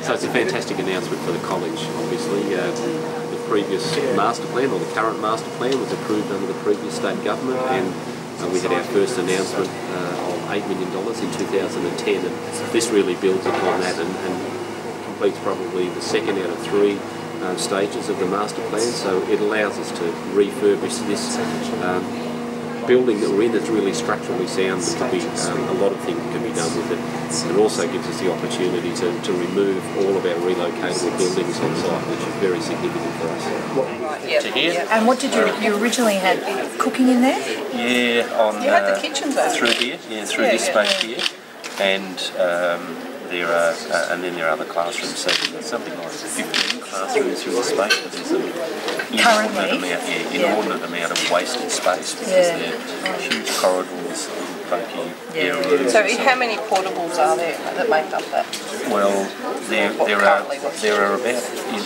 So it's a fantastic announcement for the college. Obviously, the previous master plan, or the current master plan, was approved under the previous state government, and we had our first announcement of $8 million in 2010, and this really builds upon that and completes probably the second out of three stages of the master plan. So it allows us to refurbish this building that we're in that's really structurally sound. There could be a lot of things that can be done with it. It also gives us the opportunity to remove all of our relocatable buildings on site, which is very significant for us. To here. And what did you originally had cooking in there? Yeah, on you had the kitchen though. through here, this space here, and there are and then there are other classrooms. So there's something like 15 classrooms through the space, but there's an inordinate amount of wasted space because they're huge corridors, funky rooms. So how many portables are there that make up that? Well, there are about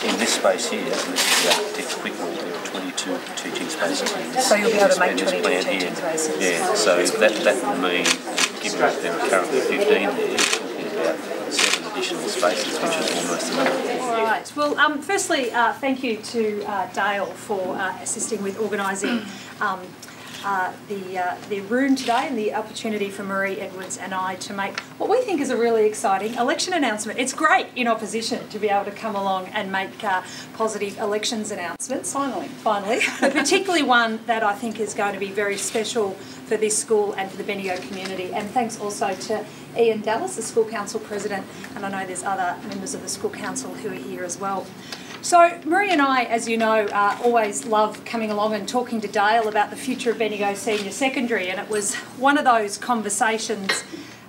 in this space here, and this is the architect's quick rule, there are 22 teaching spaces here. So you'll be able to make 22 teaching spaces. Yeah, so that would mean, given that there are currently 15 there, you're talking about 7 additional spaces, which is almost enough. All right. Well, firstly, thank you to Dale for assisting with organising the room today and the opportunity for Maree, Edwards and I to make what we think is a really exciting election announcement. It's great in opposition to be able to come along and make positive elections announcements. Finally. But particularly one that I think is going to be very special for this school and for the Bendigo community. And thanks also to Ian Dallas, the school council president, and I know there's other members of the school council who are here as well. So Maree and I, as you know, always love coming along and talking to Dale about the future of Bendigo Senior Secondary, and it was one of those conversations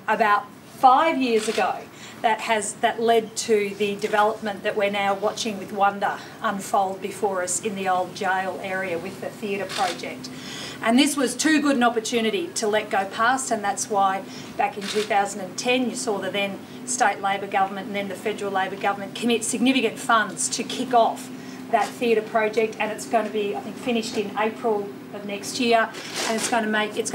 about 5 years ago that led to the development that we're now watching with wonder unfold before us in the old jail area with the theatre project. And this was too good an opportunity to let go past, and that's why back in 2010 you saw the then state Labor government and then the federal Labor government commit significant funds to kick off that theatre project, and it's going to be, I think, finished in April of next year, and it's going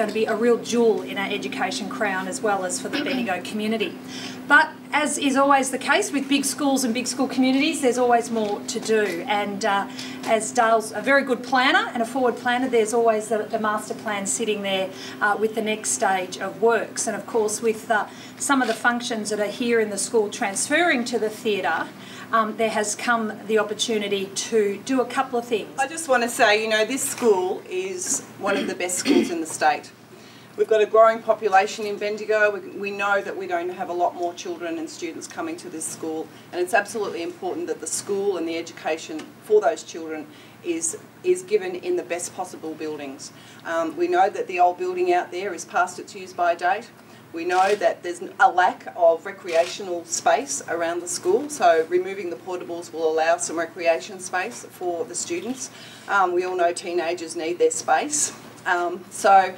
to be a real jewel in our education crown as well as for the Bendigo community. But as is always the case with big schools and big school communities, there's always more to do, and as Dale's a very good planner and a forward planner, there's always the master plan sitting there with the next stage of works. And of course, with some of the functions that are here in the school transferring to the theatre, there has come the opportunity to do a couple of things. I just want to say, you know, this school is one of the best schools in the state. We've got a growing population in Bendigo. We know that we're going to have a lot more children and students coming to this school, and it's absolutely important that the school and the education for those children is given in the best possible buildings. We know that the old building out there is past its use-by date. We know that there's a lack of recreational space around the school, so removing the portables will allow some recreation space for the students. We all know teenagers need their space. So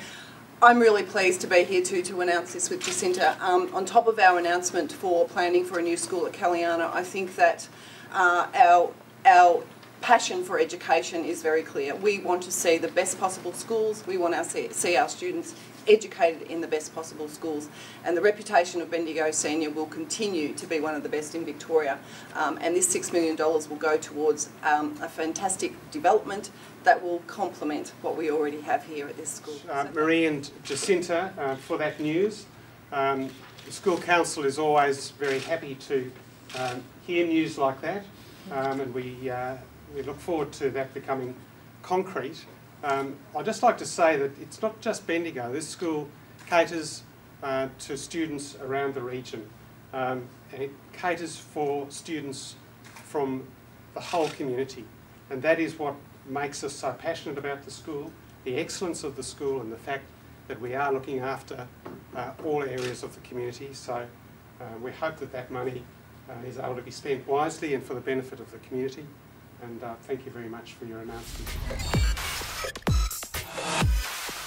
I'm really pleased to be here to announce this with Jacinta. On top of our announcement for planning for a new school at Caliana, I think that our passion for education is very clear. We want to see the best possible schools. We want to see our students educated in the best possible schools, and the reputation of Bendigo Senior will continue to be one of the best in Victoria, and this $6 million will go towards a fantastic development that will complement what we already have here at this school. Maree and Jacinta, for that news. The school council is always very happy to hear news like that, and we look forward to that becoming concrete. I'd just like to say that it's not just Bendigo. This school caters to students around the region, and it caters for students from the whole community, and that is what makes us so passionate about the school, the excellence of the school, and the fact that we are looking after all areas of the community. So we hope that that money is able to be spent wisely and for the benefit of the community, and thank you very much for your announcement.